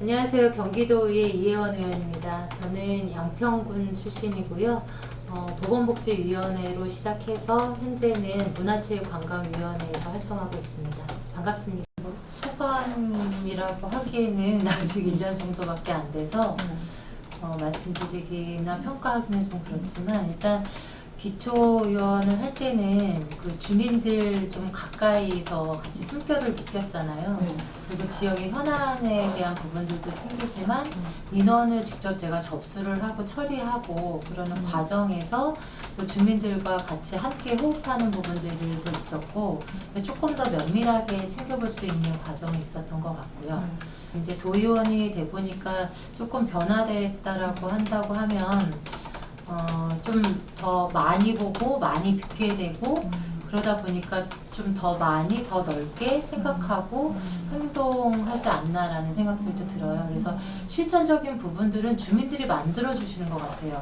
안녕하세요. 경기도의회 이혜원 의원입니다. 저는 양평군 출신이고요. 보건복지위원회로 시작해서 현재는 문화체육관광위원회에서 활동하고 있습니다. 반갑습니다. 소감이라고 하기에는 아직 1년 정도밖에 안 돼서 말씀드리기나 평가하기는 좀 그렇지만, 일단 기초의원을 할 때는 그 주민들 좀 가까이서 같이 숨결을 느꼈잖아요. 그리고 지역의 현안에 대한 부분들도 챙기지만 민원을 직접 제가 접수를 하고 처리하고 그러는 과정에서 또 주민들과 같이 함께 호흡하는 부분들도 있었고, 조금 더 면밀하게 챙겨볼 수 있는 과정이 있었던 것 같고요. 이제 도의원이 돼 보니까 조금 변화됐다라고 한다고 하면 좀 더 많이 보고 많이 듣게 되고, 그러다 보니까 좀 더 많이 더 넓게 생각하고 행동하지 않나라는 생각들도 들어요. 그래서 실천적인 부분들은 주민들이 만들어 주시는 것 같아요.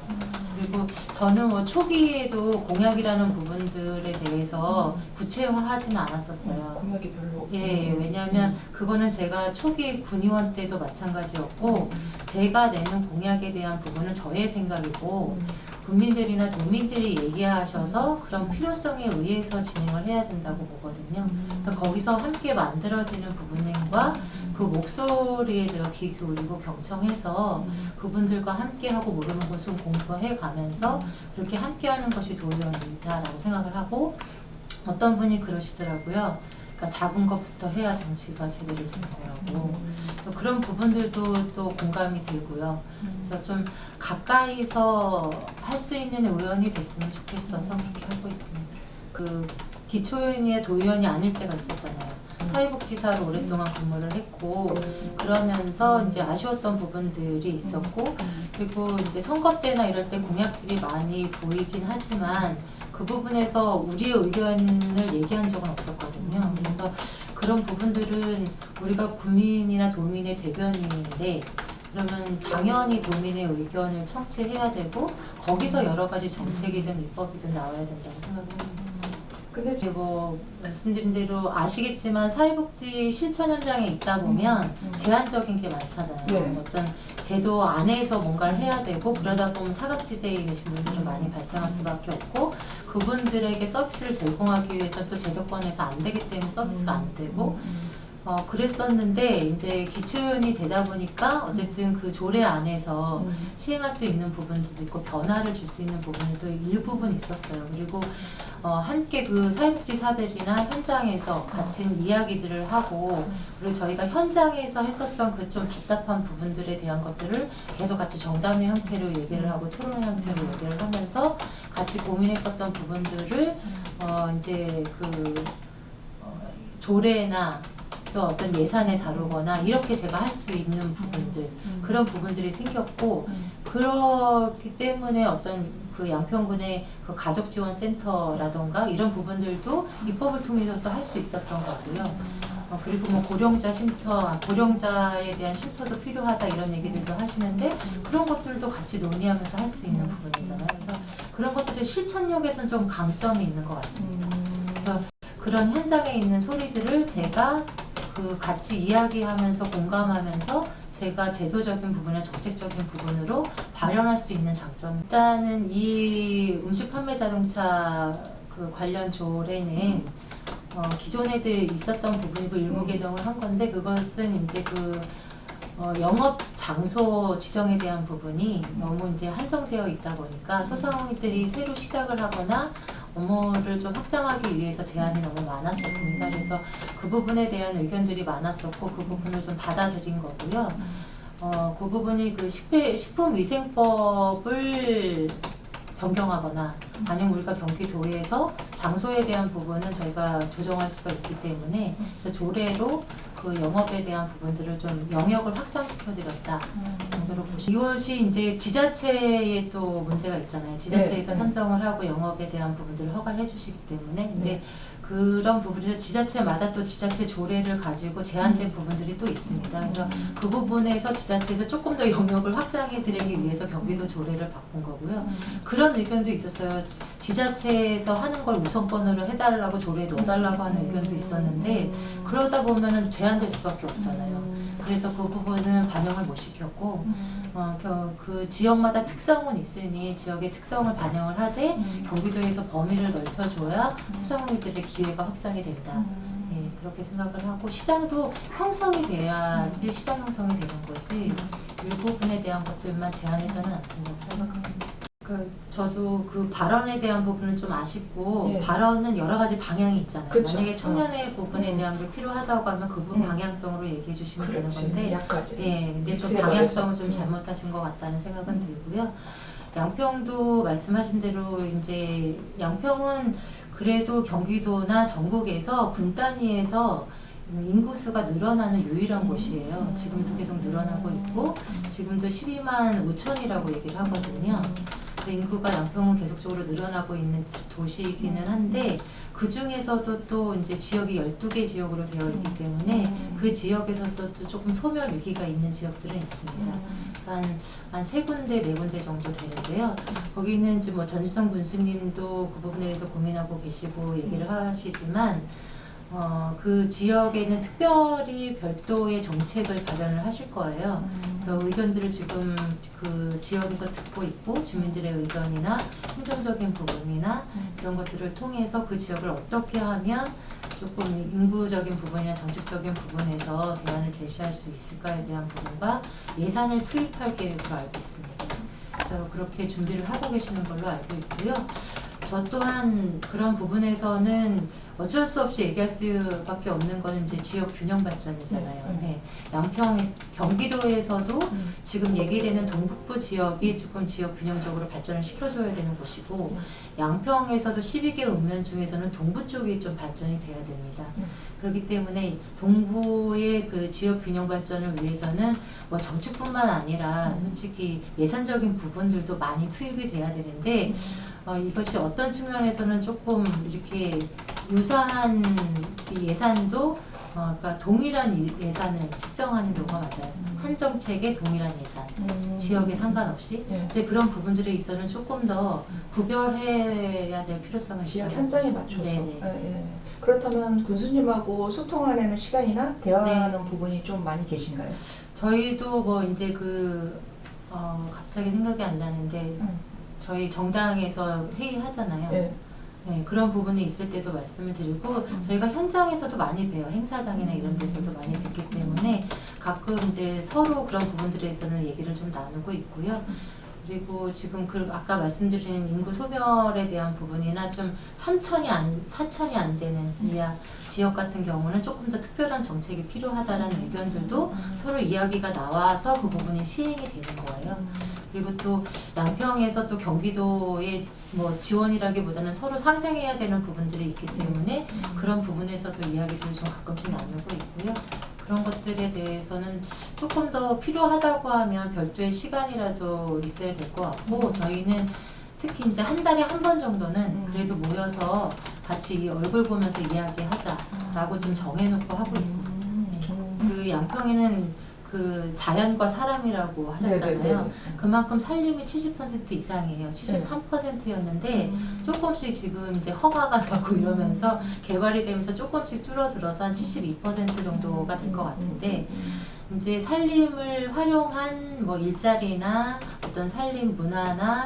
그리고 저는 뭐 초기에도 공약이라는 부분들에 대해서 구체화하지는 않았었어요. 공약이 별로. 예, 왜냐하면 그거는 제가 초기 군의원 때도 마찬가지였고, 제가 내는 공약에 대한 부분은 저의 생각이고, 국민들이나 도민들이 얘기하셔서 그런 필요성에 의해서 진행을 해야 된다고 보거든요. 그래서 거기서 함께 만들어지는 부분과 그 목소리에 제가 귀 기울이고 경청해서 그분들과 함께하고 모르는 것은 공부해 가면서 그렇게 함께하는 것이 도의원이다라고 생각을 하고, 어떤 분이 그러시더라고요. 그러니까 작은 것부터 해야 정치가 제대로 되는 거라고. 그런 부분들도 또 공감이 들고요. 그래서 좀 가까이서 할 수 있는 의원이 됐으면 좋겠어서 그렇게 하고 있습니다. 그 기초의원이 도의원이 아닐 때가 있었잖아요. 사회복지사로 오랫동안 근무를 했고, 그러면서 이제 아쉬웠던 부분들이 있었고, 그리고 이제 선거 때나 이럴 때 공약집이 많이 보이긴 하지만 그 부분에서 우리의 의견을 얘기한 적은 없었거든요. 그래서 그런 부분들은 우리가 국민이나 도민의 대변인인데, 그러면 당연히 도민의 의견을 청취해야 되고, 거기서 여러 가지 정책이든 입법이든 나와야 된다고 생각합니다. 근데 뭐 말씀드린 대로 아시겠지만 사회복지 실천 현장에 있다 보면 제한적인 게 많잖아요. 네. 어떤 제도 안에서 뭔가를 해야 되고, 그러다 보면 사각지대에 계신 분들은 많이 발생할 수밖에 없고, 그분들에게 서비스를 제공하기 위해서 또 제도권에서 안 되기 때문에 서비스가 안 되고, 그랬었는데 이제 기초의원이 되다 보니까 어쨌든 그 조례 안에서 시행할 수 있는 부분도 있고 변화를 줄 수 있는 부분도 일부분 있었어요. 그리고 함께 그 사회복지사들이나 현장에서 같이 이야기들을 하고, 그리고 저희가 현장에서 했었던 그 좀 답답한 부분들에 대한 것들을 계속 같이 정담의 형태로 얘기를 하고 토론의 형태로 얘기를 하면서 같이 고민했었던 부분들을 이제 그 조례나 또 어떤 예산에 다루거나 이렇게 제가 할 수 있는 부분들, 그런 부분들이 생겼고, 그렇기 때문에 어떤 그 양평군의 그 가족지원센터라던가 이런 부분들도 입법을 통해서 또 할 수 있었던 거고요. 그리고 뭐 고령자 쉼터, 고령자에 대한 쉼터도 필요하다 이런 얘기들도 하시는데, 그런 것들도 같이 논의하면서 할 수 있는 부분이잖아요. 그래서 그런 것들의 실천력에서는 좀 강점이 있는 것 같습니다. 그래서 그런 현장에 있는 소리들을 제가 그 같이 이야기하면서 공감하면서 제가 제도적인 부분이나 정책적인 부분으로 발현할 수 있는 장점. 일단은 이 음식 판매 자동차 그 관련 조례는 기존에 있었던 부분이고 일부 개정을 한 건데, 그것은 이제 그 영업 장소 지정에 대한 부분이 너무 이제 한정되어 있다 보니까 소상공인들이 새로 시작을 하거나 업무를 좀 확장하기 위해서 제한이 너무 많았었습니다. 그래서 그 부분에 대한 의견들이 많았었고, 그 부분을 좀 받아들인 거고요. 그 부분이 그 식품위생법을 변경하거나 아니면 우리가 경기도에서 장소에 대한 부분은 저희가 조정할 수가 있기 때문에, 그래서 조례로 그 영업에 대한 부분들을 좀 영역을 확장시켜드렸다 정도로 보시면, 이것이 이제 지자체에 또 문제가 있잖아요. 지자체에서 네. 선정을 하고 영업에 대한 부분들을 허가를 해주시기 때문에, 근데 그런 부분에서 지자체마다 또 지자체 조례를 가지고 제한된 부분들이 또 있습니다. 그래서 그 부분에서 지자체에서 조금 더 영역을 확장해 드리기 위해서 경기도 조례를 바꾼 거고요. 그런 의견도 있었어요. 지자체에서 하는 걸 우선권으로 해달라고 조례에 넣어달라고 하는 의견도 있었는데 그러다 보면은 제한될 수밖에 없잖아요. 그래서 그 부분은 반영을 못 시켰고 그 지역마다 특성은 있으니 지역의 특성을 반영을 하되 경기도에서 범위를 넓혀줘야 소상공인들의 기회가 확장이 된다. 예, 그렇게 생각을 하고 시장도 형성이 돼야지 시장 형성이 되는 거지 일부분에 대한 것들만 제한해서는 안 된다고 생각합니다. 저도 그 발언에 대한 부분은 좀 아쉽고 예. 발언은 여러 가지 방향이 있잖아요. 그쵸. 만약에 청년의 부분에 대한 게 필요하다고 하면 그 부분 방향성으로 얘기해 주시면 되는 건데 약까지. 예, 근데 좀 방향성을 좀 잘못하신 것 같다는 생각은 들고요. 양평도 말씀하신 대로 이제 양평은 그래도 경기도나 전국에서 군 단위에서 인구수가 늘어나는 유일한 곳이에요. 지금도 계속 늘어나고 있고 지금도 12만 5천이라고 얘기를 하거든요. 인구가 양평은 계속적으로 늘어나고 있는 도시이기는 한데 그 중에서도 또 이제 지역이 12개 지역으로 되어 있기 때문에 그 지역에서도 조금 소멸 위기가 있는 지역들은 있습니다. 그래서 한 세 군데, 네 군데 정도 되는데요. 거기는 이제 뭐 전지성 군수님도 그 부분에 대해서 고민하고 계시고 얘기를 하시지만 그 지역에는 특별히 별도의 정책을 발현을 하실 거예요. 그래서 의견들을 지금 그 지역에서 듣고 있고 주민들의 의견이나 행정적인 부분이나 이런 것들을 통해서 그 지역을 어떻게 하면 조금 인구적인 부분이나 정책적인 부분에서 대안을 제시할 수 있을까에 대한 부분과 예산을 투입할 계획으로 알고 있습니다. 그래서 그렇게 준비를 하고 계시는 걸로 알고 있고요. 저 또한 그런 부분에서는 어쩔 수 없이 얘기할 수밖에 없는 거는 이제 지역 균형 발전이잖아요. 네. 양평, 경기도에서도 지금 얘기되는 동북부 지역이 조금 지역 균형적으로 발전을 시켜줘야 되는 곳이고 양평에서도 12개 읍면 중에서는 동부 쪽이 좀 발전이 돼야 됩니다. 그렇기 때문에 동부의 그 지역 균형 발전을 위해서는 뭐 정책뿐만 아니라 솔직히 예산적인 부분들도 많이 투입이 돼야 되는데 이것이 어떤 측면에서는 조금 이렇게 유사한 이 예산도 그러니까 동일한 예산을 책정하는 경우가 맞아요. 한 정책에 동일한 예산, 지역에 상관없이. 근데 그런 부분들에 있어서는 조금 더 구별해야 될 필요성을 지역 있어요. 현장에 맞춰서. 네네. 예. 그렇다면 군수님하고 소통하는 시간이나 대화하는 부분이 좀 많이 계신가요? 저희도 뭐 이제 갑자기 생각이 안 나는데 저희 정당에서 회의하잖아요. 네, 그런 부분이 있을 때도 말씀을 드리고 저희가 현장에서도 많이 봬요. 행사장이나 이런 데서도 많이 뵙기 때문에 가끔 이제 서로 그런 부분들에서는 얘기를 좀 나누고 있고요. 그리고 지금 아까 말씀드린 인구 소멸에 대한 부분이나 좀 사천이 안 되는 이하 지역 같은 경우는 조금 더 특별한 정책이 필요하다라는 의견들도 서로 이야기가 나와서 그 부분이 시행이 되는 거예요. 그리고 또 양평에서 또 경기도의 뭐 지원이라기보다는 서로 상생해야 되는 부분들이 있기 때문에 그런 부분에서도 이야기들을 좀 가끔씩 나누고 있고요. 그런 것들에 대해서는 조금 더 필요하다고 하면 별도의 시간이라도 있어야 될 것 같고 저희는 특히 이제 한 달에 한 번 정도는 그래도 모여서 같이 얼굴 보면서 이야기하자라고 좀 정해놓고 하고 있습니다. 그 양평에는 그 자연과 사람이라고 하셨잖아요. 네네네. 그만큼 살림이 70% 이상이에요. 73%였는데 조금씩 지금 이제 허가가 나고 이러면서 개발이 되면서 조금씩 줄어들어서 한 72% 정도가 될 것 같은데 이제 살림을 활용한 뭐 일자리나 어떤 살림 문화나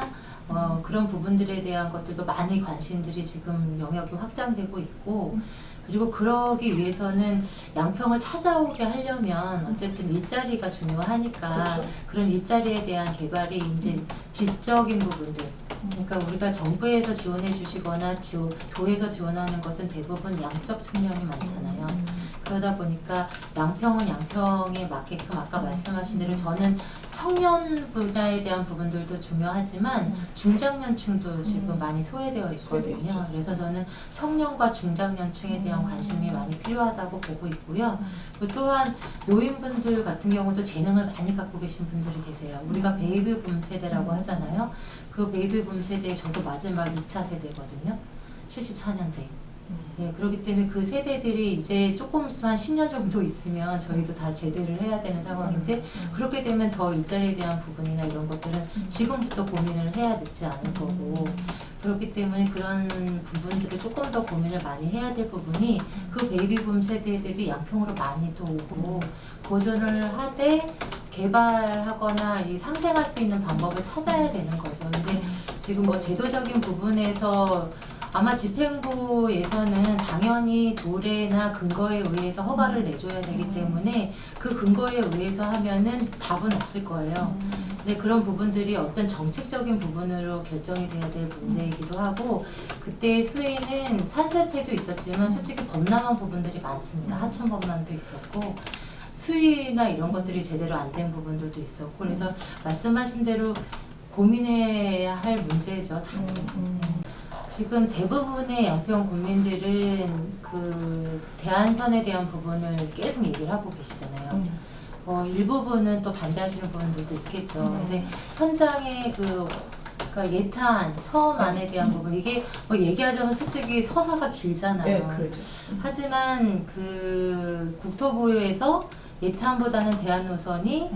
그런 부분들에 대한 것들도 많이 관심들이 지금 영역이 확장되고 있고 그리고 그러기 위해서는 양평을 찾아오게 하려면 어쨌든 일자리가 중요하니까 그렇죠. 그런 일자리에 대한 개발이 이제 질적인 부분들 그러니까 우리가 정부에서 지원해 주시거나 도에서 지원하는 것은 대부분 양적 측면이 많잖아요. 그러다 보니까 양평은 양평에 맞게끔 아까 말씀하신 대로 저는 청년 분야에 대한 부분들도 중요하지만 중장년층도 지금 많이 소외되어 있거든요. 그래서 저는 청년과 중장년층에 대한 관심이 많이 필요하다고 보고 있고요. 그리고 또한 노인분들 같은 경우도 재능을 많이 갖고 계신 분들이 계세요. 우리가 베이비붐 세대라고 하잖아요. 그 베이비붐 세대에 저도 마지막 2차 세대거든요. 74년생. 예, 그렇기 때문에 그 세대들이 이제 조금 한 10년 정도 있으면 저희도 다 제대를 해야 되는 상황인데 그렇게 되면 더 일자리에 대한 부분이나 이런 것들은 지금부터 고민을 해야 늦지 않을 거고 그렇기 때문에 그런 부분들을 조금 더 고민을 많이 해야 될 부분이 그 베이비붐 세대들이 양평으로 많이 또 오고 보존을 하되 개발하거나 이 상생할 수 있는 방법을 찾아야 되는 거죠. 근데 지금 뭐 제도적인 부분에서 아마 집행부에서는 당연히 도래나 근거에 의해서 허가를 내줘야 되기 때문에 그 근거에 의해서 하면은 답은 없을 거예요. 근데 그런 부분들이 어떤 정책적인 부분으로 결정이 돼야 될 문제이기도 하고 그때 수혜는 산세태도 있었지만 솔직히 범람한 부분들이 많습니다. 하천 범람도 있었고 수위나 이런 것들이 제대로 안 된 부분들도 있었고 그래서 말씀하신 대로 고민해야 할 문제죠. 당연히. 지금 대부분의 양평 국민들은 그 대안선에 대한 부분을 계속 얘기를 하고 계시잖아요. 일부분은 또 반대하시는 분들도 있겠죠. 근데 현장의 그러니까 예탄 처음 안에 대한 부분 이게 뭐 얘기하자면 솔직히 서사가 길잖아요. 네, 그렇죠. 하지만 그 국토부에서 예탄보다는 대안 노선이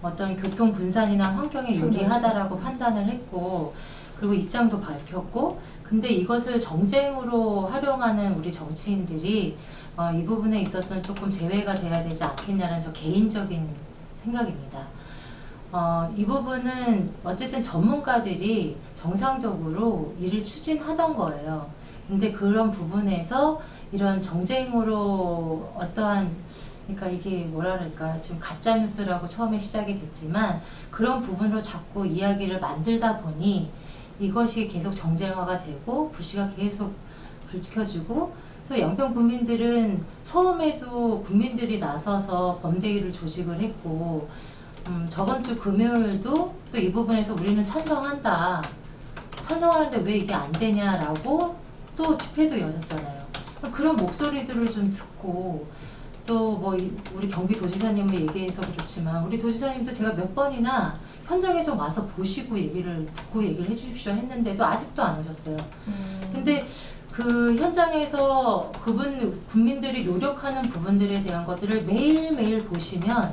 어떤 교통 분산이나 환경에 유리하다라고 판단을 했고 그리고 입장도 밝혔고 근데 이것을 정쟁으로 활용하는 우리 정치인들이 이 부분에 있어서는 조금 제외가 돼야 되지 않겠냐는 저 개인적인 생각입니다. 이 부분은 어쨌든 전문가들이 정상적으로 일을 추진하던 거예요. 근데 그런 부분에서 이런 정쟁으로 어떠한 그러니까 이게 뭐라 그럴까 지금 가짜뉴스라고 처음에 시작이 됐지만 그런 부분으로 자꾸 이야기를 만들다 보니 이것이 계속 정쟁화가 되고 불씨가 계속 불켜지고 그래서 양평 국민들은 처음에도 국민들이 나서서 범대위를 조직을 했고 저번 주 금요일도 또 이 부분에서 우리는 찬성한다 찬성하는데 왜 이게 안 되냐라고 또 집회도 여셨잖아요. 그런 목소리들을 좀 듣고 또 뭐 우리 경기도지사님을 얘기해서 그렇지만 우리 도지사님도 제가 몇 번이나 현장에 좀 와서 보시고 얘기를 듣고 얘기를 해주십시오 했는데도 아직도 안 오셨어요. 근데 그 현장에서 국민들이 노력하는 부분들에 대한 것들을 매일매일 보시면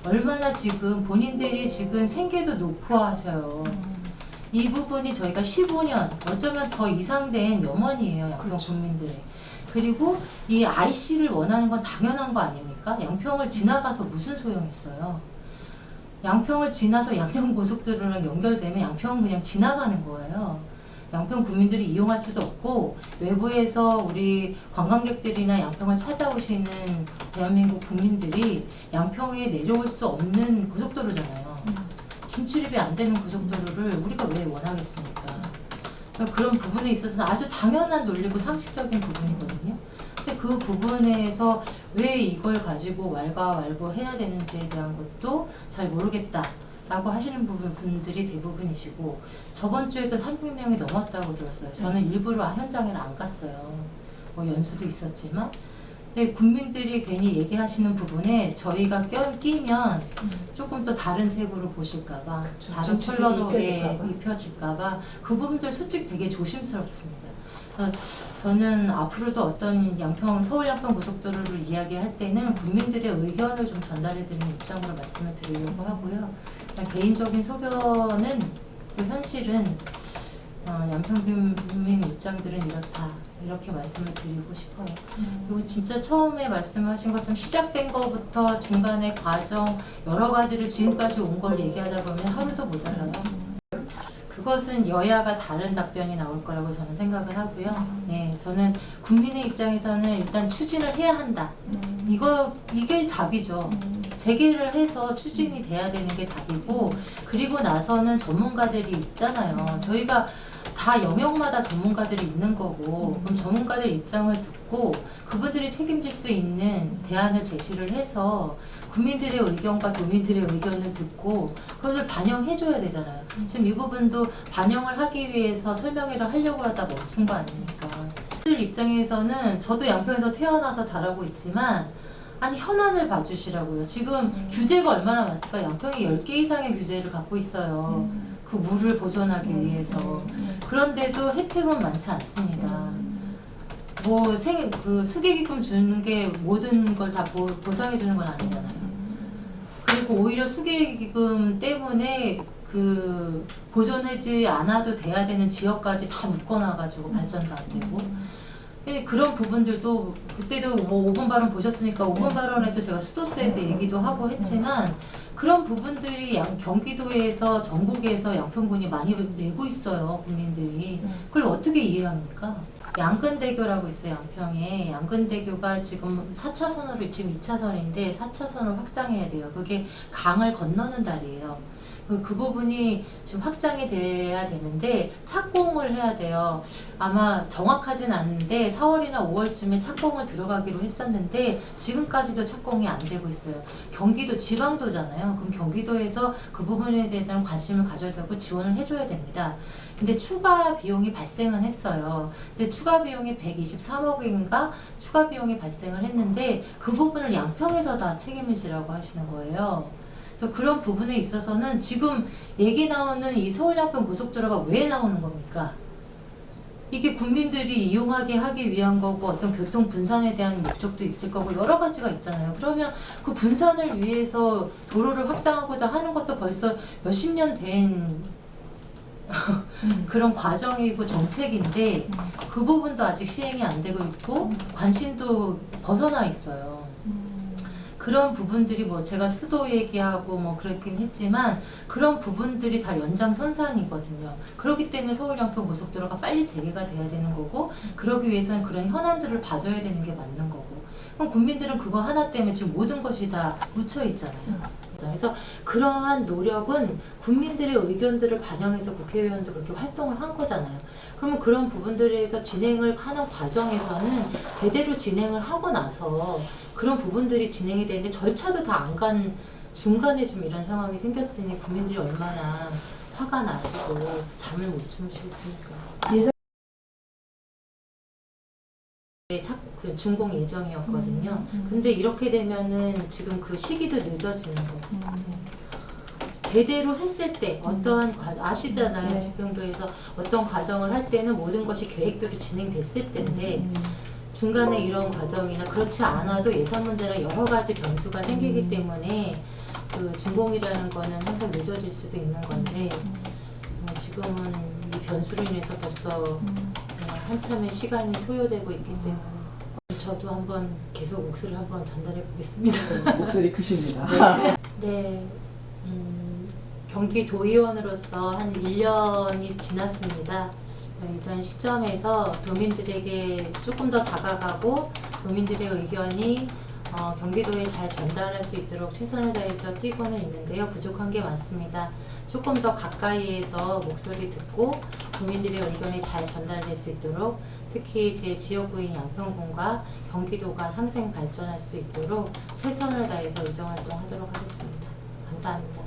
얼마나 지금 본인들이 지금 생계도 놓고 하셔요. 이 부분이 저희가 15년 어쩌면 더 이상된 염원이에요. 양평 그렇죠. 국민들의. 그리고 이 IC를 원하는 건 당연한 거 아닙니까? 양평을 지나가서 무슨 소용이 있어요? 양평을 지나서 양정고속도로랑 연결되면 양평은 그냥 지나가는 거예요. 양평 국민들이 이용할 수도 없고 외부에서 우리 관광객들이나 양평을 찾아오시는 대한민국 국민들이 양평에 내려올 수 없는 고속도로잖아요. 진출입이 안 되는 고속도로를 우리가 왜 원하겠습니까? 그러니까 그런 부분에 있어서는 아주 당연한 논리고 상식적인 부분이거든요. 근데 그 부분에서 왜 이걸 가지고 왈가왈부 해야 되는지에 대한 것도 잘 모르겠다라고 하시는 분들이 대부분이시고 저번 주에도 300명이 넘었다고 들었어요. 저는 일부러 현장에 안 갔어요. 뭐 연수도 있었지만 근데 국민들이 괜히 얘기하시는 부분에 저희가 끼면 조금 또 다른 색으로 보실까봐 그쵸. 다른 정치색이 컬러로 입혀질까봐. 입혀질까봐 그 부분들 솔직히 되게 조심스럽습니다. 그래서 저는 앞으로도 어떤 서울 양평 고속도로를 이야기할 때는 국민들의 의견을 좀 전달해드리는 입장으로 말씀을 드리려고 하고요. 그냥 개인적인 소견은 또 현실은 양평 국민 입장들은 이렇다 이렇게 말씀을 드리고 싶어요. 그리고 진짜 처음에 말씀하신 것처럼 시작된 것부터 중간에 과정 여러 가지를 지금까지 온 걸 얘기하다 보면 하루도 모자라요. 그것은 여야가 다른 답변이 나올 거라고 저는 생각을 하고요. 네, 저는 국민의 입장에서는 일단 추진을 해야 한다. 이게 답이죠. 재개를 해서 추진이 돼야 되는 게 답이고 그리고 나서는 전문가들이 있잖아요. 저희가 다 영역마다 전문가들이 있는 거고 그럼 전문가들 입장을 듣고 그분들이 책임질 수 있는 대안을 제시를 해서 국민들의 의견과 도민들의 의견을 듣고 그것을 반영해줘야 되잖아요. 지금 이 부분도 반영을 하기 위해서 설명회를 하려고 하다 멈춘 거 아닙니까? 들 입장에서는 저도 양평에서 태어나서 자라고 있지만 아니 현안을 봐주시라고요. 지금 규제가 얼마나 많습니까? 양평이 10개 이상의 규제를 갖고 있어요. 그 물을 보존하기 위해서. 그런데도 혜택은 많지 않습니다. 그 수객기금 주는 게 모든 걸 다 보상해 주는 건 아니잖아요. 그리고 오히려 수객기금 때문에 그 보존하지 않아도 돼야 되는 지역까지 다 묶어놔가지고 발전도 안 되고. 그런 부분들도 그때도 뭐 5번 발언 보셨으니까 5번 발언에도 제가 수도세에 대해 얘기도 하고 했지만 그런 부분들이 경기도에서 전국에서 양평군이 많이 내고 있어요. 국민들이. 그걸 어떻게 이해합니까? 양근대교라고 있어요. 양평에. 양근대교가 지금 4차선으로 지금 2차선인데 4차선을 확장해야 돼요. 그게 강을 건너는 다리예요. 그 부분이 지금 확장이 돼야 되는데 착공을 해야 돼요. 아마 정확하진 않는데 4월이나 5월쯤에 착공을 들어가기로 했었는데 지금까지도 착공이 안 되고 있어요. 경기도 지방도잖아요. 그럼 경기도에서 그 부분에 대한 관심을 가져야 되고 지원을 해줘야 됩니다. 근데 추가 비용이 발생은 했어요. 근데 추가 비용이 123억인가 추가 비용이 발생을 했는데 그 부분을 양평에서 다 책임을 지라고 하시는 거예요. 그래서 그런 부분에 있어서는 지금 얘기 나오는 이 서울 양평 고속도로가 왜 나오는 겁니까? 이게 국민들이 이용하게 하기 위한 거고 어떤 교통 분산에 대한 목적도 있을 거고 여러 가지가 있잖아요. 그러면 그 분산을 위해서 도로를 확장하고자 하는 것도 벌써 몇십 년 된 그런 과정이고 정책인데 그 부분도 아직 시행이 안 되고 있고 관심도 벗어나 있어요. 그런 부분들이 뭐 제가 수도 얘기하고 뭐 그렇긴 했지만 그런 부분들이 다 연장선상이거든요. 그렇기 때문에 서울 양평 고속도로가 빨리 재개가 돼야 되는 거고 그러기 위해서는 그런 현안들을 봐줘야 되는 게 맞는 거고 그럼 국민들은 그거 하나 때문에 지금 모든 것이 다 묻혀 있잖아요. 그래서 그러한 노력은 국민들의 의견들을 반영해서 국회의원도 그렇게 활동을 한 거잖아요. 그러면 그런 부분들에 대해서 진행을 하는 과정에서는 제대로 진행을 하고 나서 그런 부분들이 진행이 되는데 절차도 다 안 간 중간에 좀 이런 상황이 생겼으니 국민들이 얼마나 화가 나시고 잠을 못 주무시겠습니까? 그 준공 예정이었거든요. 근데 이렇게 되면은 지금 그 시기도 늦어지는 거죠. 제대로 했을 때 어떠한 아시잖아요. 네. 집행부에서 어떤 과정을 할 때는 모든 것이 계획대로 진행됐을 텐데 중간에 이런 과정이나 그렇지 않아도 예산 문제나 여러 가지 변수가 생기기 때문에 그 준공이라는 거는 항상 늦어질 수도 있는 건데 지금은 이 변수로 인해서 벌써 한참의 시간이 소요되고 있기 때문에 저도 한번 계속 목소리를 한번 전달해 보겠습니다. 목소리 크십니다. 네, 경기도의원으로서 한 1년이 지났습니다. 이런 시점에서 도민들에게 조금 더 다가가고 도민들의 의견이 경기도에 잘 전달할 수 있도록 최선을 다해서 뛰고는 있는데요. 부족한 게 많습니다. 조금 더 가까이에서 목소리 듣고 국민들의 의견이 잘 전달될 수 있도록 특히 제 지역구인 양평군과 경기도가 상생 발전할 수 있도록 최선을 다해서 의정활동하도록 하겠습니다. 감사합니다.